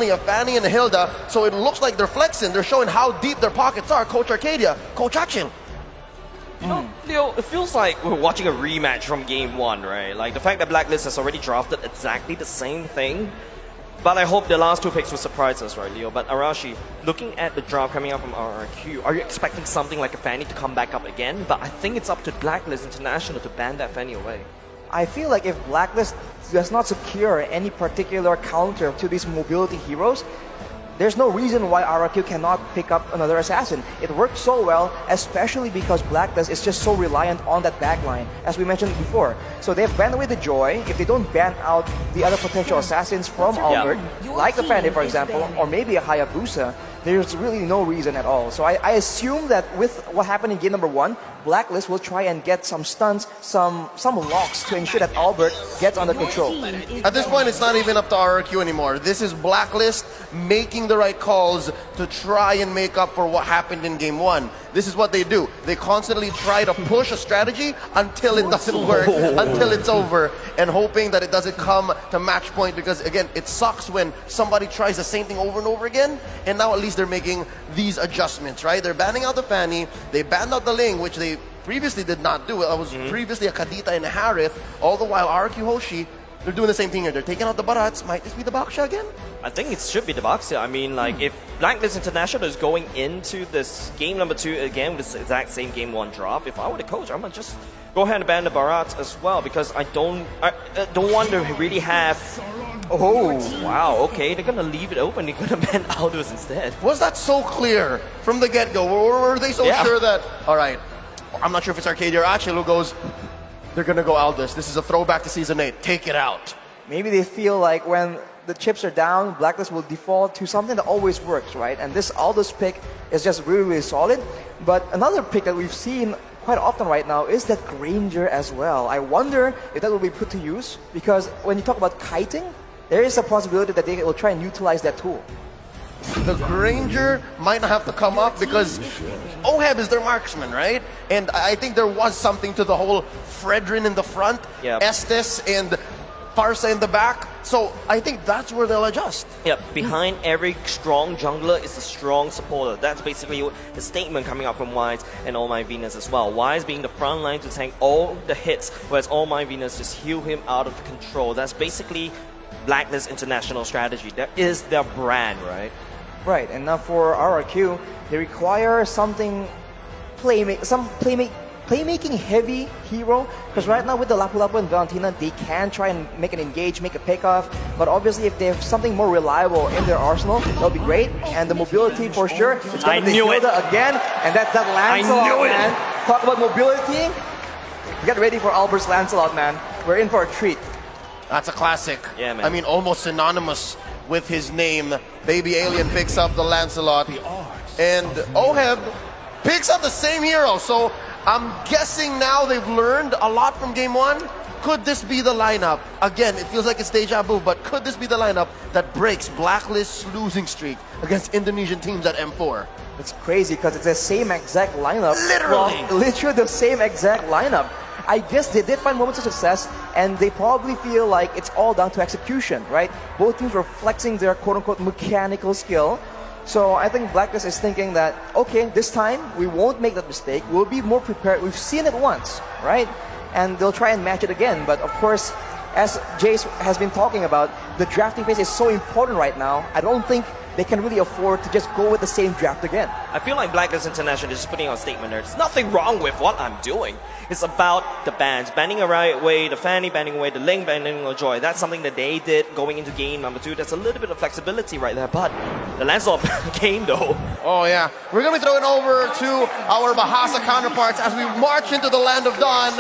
a Fanny and a Hilda, so it looks like they're flexing. They're showing how deep their pockets are. Coach Arcadia, Coach Action. You know, Leo, it feels like we're watching a rematch from Game 1, right? Like, the fact that Blacklist has already drafted exactly the same thing. But I hope the last two picks will surprise us, right, Leo? But Arashi, looking at the draft coming up from RRQ, are you expecting something like a Fanny to come back up again? But I think it's up to Blacklist International to ban that Fanny away. I feel like if Blacklist does not secure any particular counter to these mobility heroes, there's no reason why RRQ cannot pick up another assassin. It worked so well, especially because Blacklist is just so reliant on that backline, as we mentioned before. So they've banned away the Joy. If they don't ban out the other potential assassins from Albert, like the Fanny, for example, or maybe a Hayabusa, there's really no reason at all. So I assume that with what happened in game number 1, Blacklist will try and get some stunts, some locks to ensure that Albert gets under control. At this point, it's not even up to RRQ anymore. This is Blacklist making the right calls to try and make up for what happened in game 1. This is what they do. They constantly try to push a strategy until it doesn't work, until it's over, and hoping that it doesn't come to match point, because again, it sucks when somebody tries the same thing over and over again, and now at least they're making these adjustments, right? They're banning out the Fanny, they banned out the Ling, which they previously did not do. It was previously a Kadita and a Harith, all the while RQ Hoshi, they're doing the same thing here. They're taking out the Barats. Might this be the Baksha again? I think it should be the Baksha. I mean, like, if Blacklist International is going into this game number 2 again with this exact same game 1 draft, if I were the coach, I'm gonna just go ahead and ban the Barats as well, because I don't want to really have. Oh wow! Okay, they're gonna leave it open. They're gonna ban Aldous instead. Was that so clear from the get-go? Or were they so sure that? All right, I'm not sure if it's Arcadia or Achille who goes. They're gonna go Aldous. This is a throwback to season 8. Take it out. Maybe they feel like when the chips are down, Blacklist will default to something that always works, right? And this Aldous pick is just really, really solid. But another pick that we've seen quite often right now is that Granger as well. I wonder if that will be put to use, because when you talk about kiting, there is a possibility that they will try and utilize that tool. The Granger might not have to come up because Oheb is their marksman, right? And I think there was something to the whole Fredrin in the front, Estes and Farsa in the back. So I think that's where they'll adjust. Yep, behind every strong jungler is a strong supporter. That's basically the statement coming out from Wise and All My Venus as well. Wise being the front line to tank all the hits, whereas All My Venus just heal him out of control. That's basically Blacklist International strategy. That is their brand, right? Right, and now for RRQ, they require something playmaking heavy hero, because right now with the Lapu Lapu and Valentina, they can try and make an engage, make a pickoff, but obviously if they have something more reliable in their arsenal, that'll be great. And the mobility for sure, it's going to be Hilda again, and that's that Lancelot, man. Talk about mobility, get ready for Albert's Lancelot, man. We're in for a treat. That's a classic. Yeah, man. I mean, almost synonymous with his name. Baby Alien picks up the Lancelot, and Oheb picks up the same hero. So I'm guessing now they've learned a lot from game 1. Could this be the lineup? Again, it feels like it's deja vu, but could this be the lineup that breaks Blacklist's losing streak against Indonesian teams at M4? It's crazy because it's the same exact lineup. Literally. Well, literally the same exact lineup. I guess they did find moments of success, and they probably feel like it's all down to execution, right? Both teams were flexing their quote-unquote mechanical skill. So I think Blacklist is thinking that, okay, this time we won't make that mistake. We'll be more prepared. We've seen it once, right? And they'll try and match it again. But of course, as Jace has been talking about, the drafting phase is so important right now. I don't think they can really afford to just go with the same draft again. I feel like Blacklist International is just putting out a statement there. There's nothing wrong with what I'm doing. It's about the bans. Banning away the Fanny, banning away the Ling, banning away Joy. That's something that they did going into game number 2. There's a little bit of flexibility right there. But the Lancelot game, though. Oh, yeah. We're going to be throwing over to our Bahasa counterparts as we march into the Land of Dawn.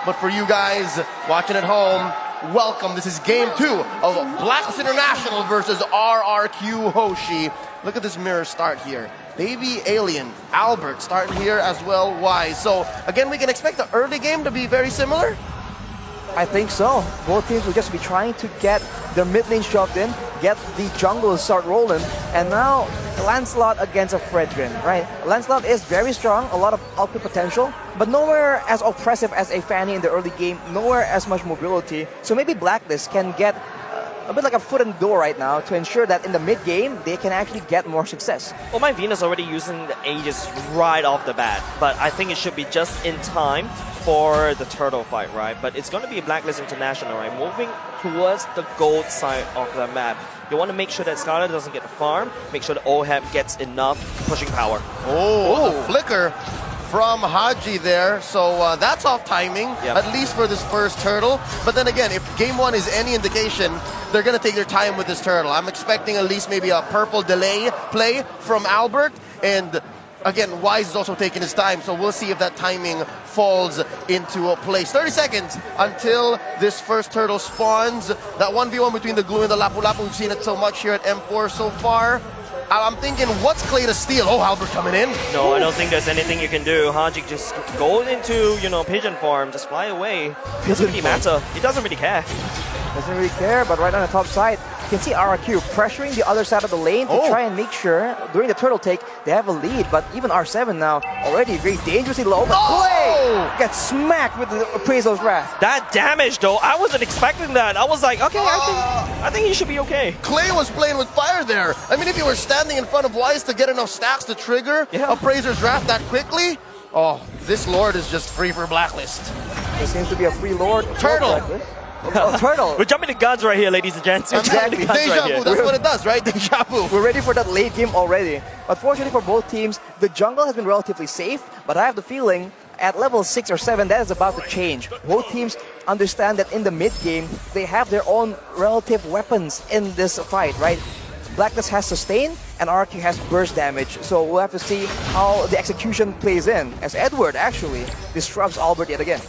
But for you guys watching at home, welcome. This is game 2 of Blacklist International versus RRQ Hoshi. Look at this mirror start here. Baby Alien, Albert starting here as well. Wise. So again, we can expect the early game to be very similar. I think so. Both teams will just be trying to get their mid lane shoved in, get the jungle start rolling, and now Lancelot against a Fredrin, right? Lancelot is very strong, a lot of output potential, but nowhere as oppressive as a Fanny in the early game, nowhere as much mobility. So maybe Blacklist can get a bit like a foot in the door right now to ensure that in the mid game they can actually get more success. Well, my Venus already using the Aegis right off the bat, but I think it should be just in time for the turtle fight, right? But it's going to be a Blacklist International, right? Moving towards the gold side of the map. You want to make sure that Scarlet doesn't get the farm, make sure that OHEB gets enough pushing power. Oh, the flicker from Haji there, so that's off timing, at least for this first turtle. But then again, if game one is any indication, they're going to take their time with this turtle. I'm expecting at least maybe a purple delay play from Albert, and again, Wise is also taking his time, so we'll see if that timing falls into a place. 30 seconds until this first turtle spawns. That 1v1 between the Glue and the Lapu Lapu, we've seen it so much here at M4 so far. I'm thinking, what's Clay to steal? Oh, Albert coming in. No, I don't think there's anything you can do. Haji just go into, pigeon form, just fly away. It doesn't really matter. He doesn't really care. Doesn't really care, but right on the top side, you can see RRQ pressuring the other side of the lane to try and make sure during the turtle take they have a lead. But even R7 now already very dangerously low. But Clay gets smacked with the Appraisal's Wrath. That damage though, I wasn't expecting that. I was like, okay, I think he should be okay. Clay was playing with fire there. I mean, if you were standing in front of Wise to get enough stacks to trigger Appraiser's Wrath that quickly, this Lord is just free for Blacklist. There seems to be a free Lord. Turtle. Turtle. We're jumping the guns right here, ladies and gents. Exactly. Deja vu, that's what it does, right? Deja vu. We're ready for that late game already. But fortunately for both teams, the jungle has been relatively safe, but I have the feeling at level 6 or 7, that is about to change. Both teams understand that in the mid game, they have their own relative weapons in this fight, right? Blacklist has sustain and RQ has burst damage, so we'll have to see how the execution plays in, as Edward actually disrupts Albert yet again.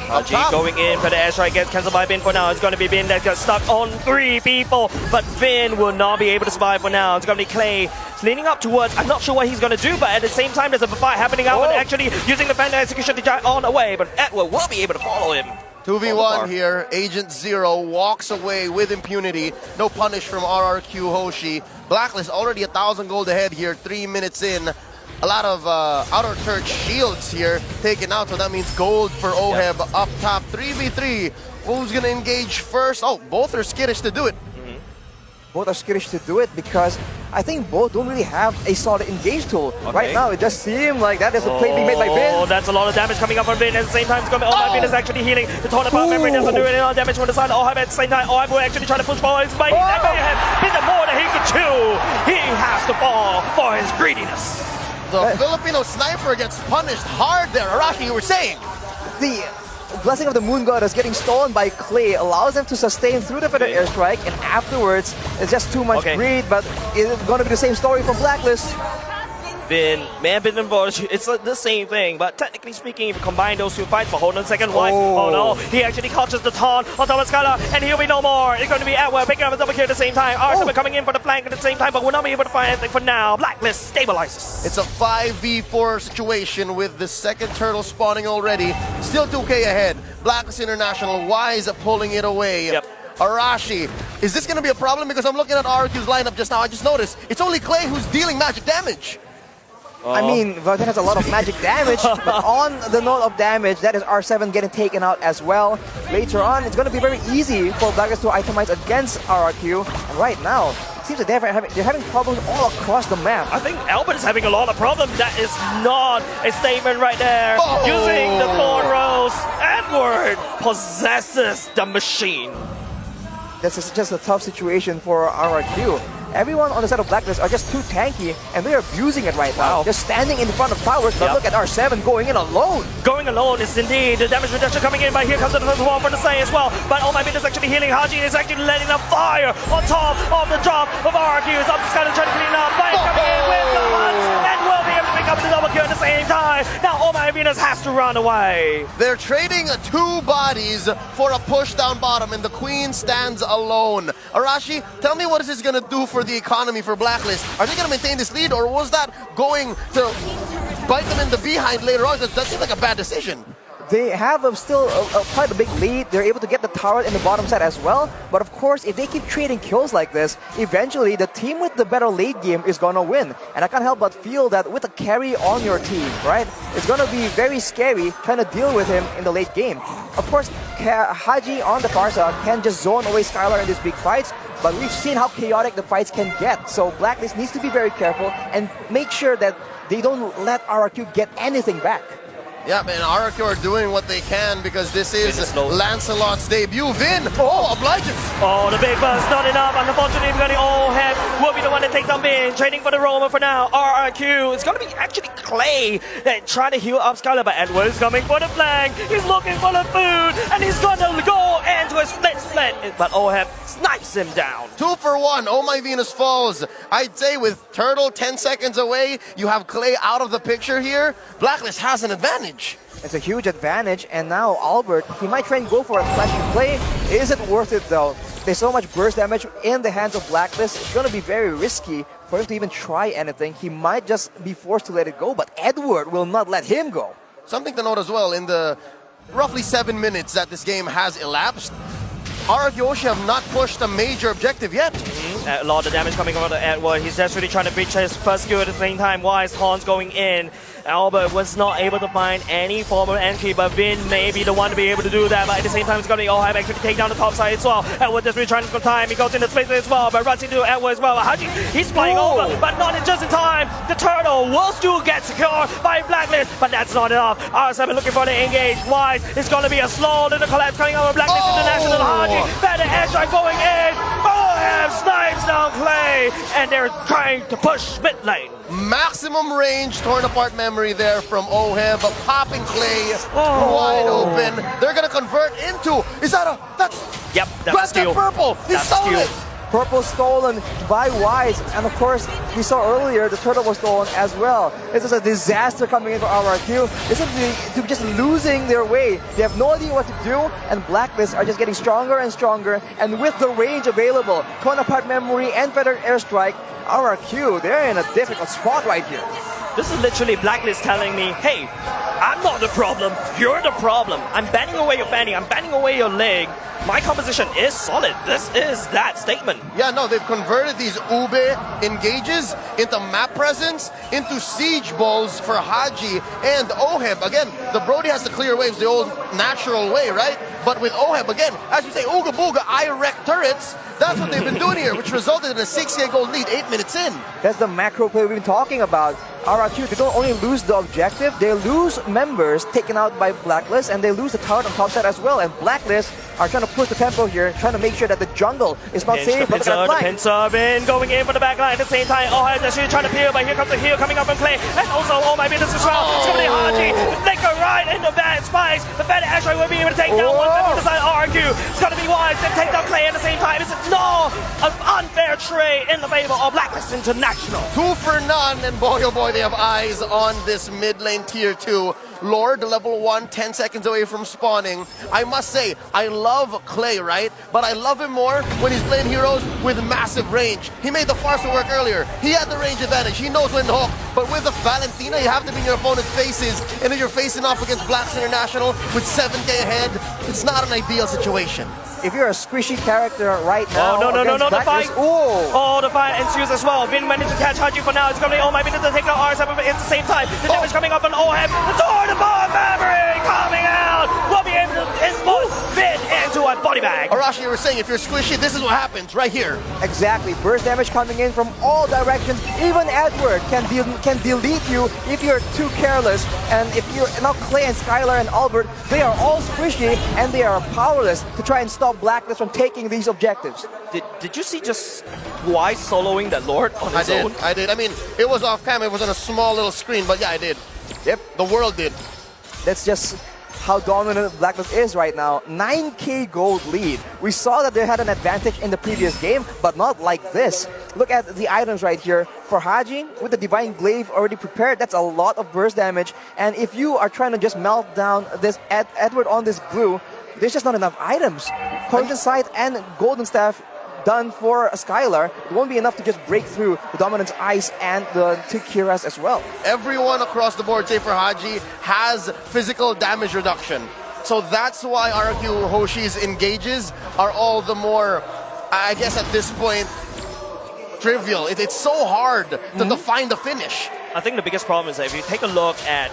Haji going in for the airstrike, gets cancelled by Bin for now. It's going to be Bin that got stuck on 3 people, but Bin will not be able to survive for now. It's going to be Clay leaning up towards, I'm not sure what he's going to do, but at the same time there's a fight happening out, and actually using the Panda execution on the way, but Edward will be able to follow him. 2v1 here, Agent Zero walks away with impunity. No punish from RRQ Hoshi. Blacklist already 1,000 gold ahead here, 3 minutes in. A lot of outer church shields here taken out, so that means gold for OHEB up top. 3v3. Who's going to engage first? Oh, both are skittish to do it. Both are skittish to do it because I think both don't really have a solid engage tool. Right now, it just seems like that is a play being made by Bin. Oh, that's a lot of damage coming up from Bin. At the same time, it's going to be, my Bin is actually healing. The Torn Apart Memory doesn't do any other damage from the side. Oh, at the same time, will actually try to push forward. He's biting that guy ahead. He's more than he can chew. He has to fall for his greediness. The Filipino sniper gets punished hard there. Arashi, you were saying. The Blessing of the Moon Goddess getting stolen by Clay allows them to sustain through the Feather Airstrike, and afterwards, it's just too much greed, but it's going to be the same story from Blacklist. Bin, may have been involved. It's the same thing, but technically speaking, if you combine those 2 fights, but hold on a second, Wise. Oh no, he actually catches the taunt on top of Skylar, and he'll be no more. It's going to be Edward picking up a double kill at the same time. R7 coming in for the flank at the same time, but we'll not be able to find anything for now. Blacklist stabilizes. It's a 5v4 situation with the second turtle spawning already. Still 2k ahead. Blacklist International, Wise pulling it away. Arashi, is this going to be a problem? Because I'm looking at RQ's lineup just now. I just noticed it's only Clay who's dealing magic damage. I mean, Valden has a lot of magic damage, but on the note of damage, that is R7 getting taken out as well. Later on, it's going to be very easy for Blacklist to itemize against RRQ. And right now, it seems that they're having problems all across the map. I think Albert is having a lot of problems. That is not a statement right there. Using the Thorn Rose, Edward possesses the machine. This is just a tough situation for RRQ. Everyone on the side of Blacklist are just too tanky, and they are abusing it right now. Just standing in front of towers, but look at R7 going in alone. Going alone is indeed the damage reduction coming in, but here comes the one for the say as well. But oh my goodness, actually healing. Haji is actually letting a fire on top of the drop of RQ. So I'm just kind of trying to clean up. But coming in with the hunt, and will be able to pick up the double kill at the same time. Now oh my Venus has to run away. They're trading 2 bodies for a push down bottom, and the Queen stands alone. Arashi, tell me what is this going to do for the economy for Blacklist? Are they going to maintain this lead, or was that going to bite them in the behind later on? That seems like a bad decision. they have still quite a big lead. They're able to get the tower in the bottom side as well. But of course, if they keep trading kills like this, eventually the team with the better late game is gonna win. And I can't help but feel that with a carry on your team, right, it's gonna be very scary trying to deal with him in the late game. Of course, Haji on the far side can just zone away Skylar in these big fights, but we've seen how chaotic the fights can get. So Blacklist needs to be very careful and make sure that they don't let RRQ get anything back. Yeah, man, RRQ are doing what they can because this is Lancelot's debut. Vin, obliges. Oh, the big buzz, not enough. Unfortunately, we're going to will be the one that takes down Vin. Trading for the Roman for now. RRQ. It's going to be actually Clay that trying to heal up Skylar, but Edward's coming for the flank. He's looking for the food, and he's going to go into a split. But Oheb snipes him down. 2 for 1. Oh my Venus falls. I'd say with Turtle 10 seconds away, you have Clay out of the picture here. Blacklist has an advantage. It's a huge advantage, and now Albert, he might try and go for a flashy play. Is it worth it though? There's so much burst damage in the hands of Blacklist. It's going to be very risky for him to even try anything. He might just be forced to let it go, but Edward will not let him go. Something to note as well, in the roughly 7 minutes that this game has elapsed, Hoshi have not pushed a major objective yet. A lot of damage coming over to Edward. He's desperately trying to breach his first skill at the same time. Wise Horns going in. Albert was not able to find any form of entry, but Vin may be the one to be able to do that. But at the same time, it's going to be Oheb actually take down the top side as well. Edward just trying to go time. He goes into space as well, but runs into Edward as well. Haji, he's flying over, but not just in time. The turtle will still get secured by Blacklist, but that's not enough. R7 looking for the engage. Wise, it's going to be a slow little collapse coming over Blacklist International. Haji, better airstrike going in. Oheb snipes down Clay, and they're trying to push mid lane. Maximum range, torn apart memory there from Oheb, but popping Clay wide open. They're gonna convert into. Is that a? That's. Yep, that's steal. Purple. He stole it. Purple stolen by Wise, and of course we saw earlier the turtle was stolen as well. This is a disaster coming in for RRQ. This is to just losing their way. They have no idea what to do, and Blacklist are just getting stronger and stronger. And with the range available, torn apart memory and feathered airstrike, RRQ, they're in a difficult spot right here. This is literally Blacklist telling me, hey, I'm not the problem, you're the problem. I'm banning away your fanny, I'm banning away your leg. My composition is solid. This is that statement. Yeah, no, they've converted these Ube engages into map presence, into siege balls for Haji and Oheb. Again, the Brody has to clear waves the old natural way, right? But with Oheb, again, as you say, Ooga Booga, I wreck turrets. That's what they've been doing here, which resulted in a 6K goal lead 8 minutes in. That's the macro play we've been talking about. RRQ, they don't only lose the objective, they lose members taken out by Blacklist, and they lose the tower on top side as well. And Blacklist are trying to push the tempo here, trying to make sure that the jungle is not safe. The pincer in, going in for the back line at the same time. Oheb is actually trying to peel, but here comes the heal coming up from Clay. And also, oh my goodness as well. It's going to be Haji. Flicker right into bad spice. The Fed actually will be able to take down one member beside RRQ. It's going to be Wise to take down Clay at the same time. It's an unfair trade in the favor of Blacklist International. 2 for none, and boy oh boy, they have eyes on this mid lane tier 2. Lord, level 1, 10 seconds away from spawning. I must say, I love Clay, right? But I love him more when he's playing heroes with massive range. He made the Farsa work earlier. He had the range advantage. He knows when to hook. But with the Valentina, you have to be in your opponent's faces. And if you're facing off against Blacks International with 7K ahead, it's not an ideal situation. If you're a squishy character right now, no, the fight. Oh, the fight ensues as well. Vin managed to catch Haji for now. It's going to be, oh my goodness, to take down R7 at the same time. The damage coming up on Oheb. The sword of memory coming out. We'll be able to input Vin into a body bag. Arashi, you were saying, if you're squishy, this is what happens right here. Exactly. Burst damage coming in from all directions. Even Edward can delete you if you're too careless. And if you're not Clay and Skylar and Albert, they are all squishy and they are powerless to try and stop Blacklist from taking these objectives. Did you see just Wise soloing that Lord on his own? I did. I mean, it was off cam. It was on a small little screen, but yeah, I did. Yep. The world did. That's just how dominant Blacklist is right now. 9K gold lead. We saw that they had an advantage in the previous game, but not like this. Look at the items right here. For Haji, with the Divine Glaive already prepared, that's a lot of burst damage. And if you are trying to just melt down this Edward on this glue, there's just not enough items. Poison Sight and Golden Staff done for Skylar. It won't be enough to just break through the Dominance Ice and the two Kiras as well. Everyone across the board, say for Haji, has physical damage reduction. So that's why RRQ Hoshi's engages are all the more, I guess at this point, trivial. It's so hard to find the finish. I think the biggest problem is that if you take a look at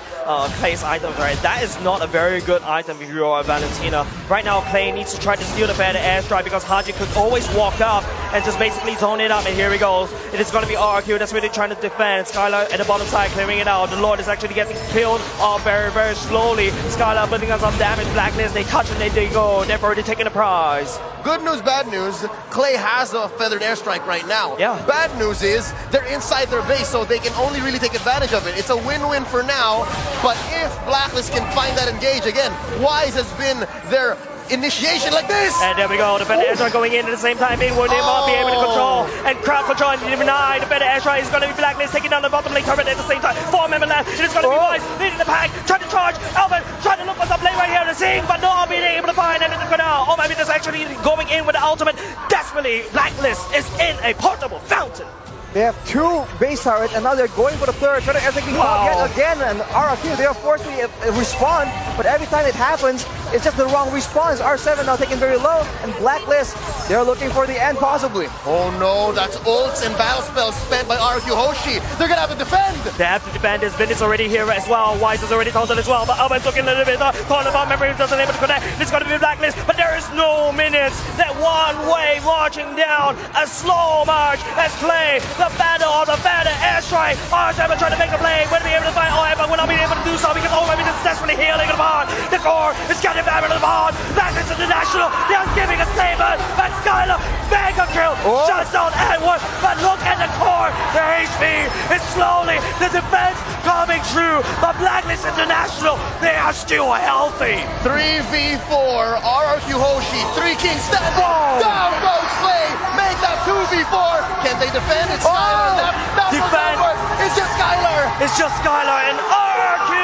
Clay's items, right, that is not a very good item if you are Valentina. Right now, Clay needs to try to steal the better airstrike because Haji could always walk up and just basically zone it up, and here he goes. It is going to be RRQ that's really trying to defend. Skylar at the bottom side clearing it out. The Lord is actually getting killed very, very slowly. Skylar putting on some damage. Blacklist, they touch and they go. They've already taken the prize. Good news, bad news. Clay has a feathered airstrike right now. Yeah. Bad news is they're inside their base, so they can only really take advantage of it. It's a win-win for now, but if Blacklist can find that engage again, Wise has been their initiation like this. And there we go. The better airstrike going in at the same time. Being will not be able to control and crowd control and deny. The better airstrike is going to be Blacklist taking down the bottom lane turret at the same time. 4 member left. It is going to be Wise leading the pack. Trying to charge. Alvin trying to look for some play right here to sing, but not being able to find anything for now. Oh my goodness, actually going in with the ultimate. Desperately, Blacklist is in a portable fountain. They have 2 base turrets, and now they're going for the third. Trying to everything yet again, and RRQ, they are forced to respond, but every time it happens, it's just the wrong response. R7 now taken very low, and Blacklist, they're looking for the end possibly. Oh no, that's ults and battle spells spent by RRQ Hoshi. They're gonna have to defend. They have to defend this. Vin is already here as well. Wise is already taunted as well, but Alvin's looking a little bit calling about memory, doesn't able to connect. It's going to be Blacklist, but there is no minutes. That one way marching down, a slow march as Clay. The battle of the better airstrike. R7 trying to make a play. Will be able to find but will not be able to do so because Owen is desperately healing the bond. The core is getting back into the bond. Blacklist International. They're giving a statement. But Skylar, mega kill. Shuts down Edward. But look at the core. The HP is slowly. The defense coming through. But Blacklist International, they are still healthy. 3v4. RRQ Hoshi. 3 Kings standing. Down goes Clay. Make that 2v4. Can they defend? It's Skylar. Defend. It's just Skylar. It's just Skylar and RRQ.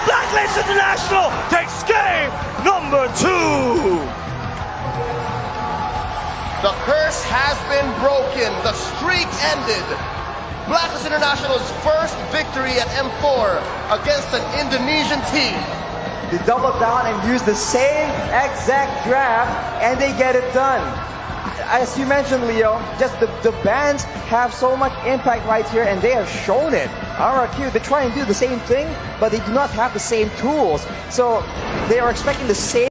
Blacklist International takes game number 2. The curse has been broken. The streak ended. Blacklist International's first victory at M4 against an Indonesian team. They double down and use the same exact draft, and they get it done. As you mentioned, Leo, just the bands have so much impact right here, and they have shown it. RRQ, they try and do the same thing, but they do not have the same tools. So they are expecting the same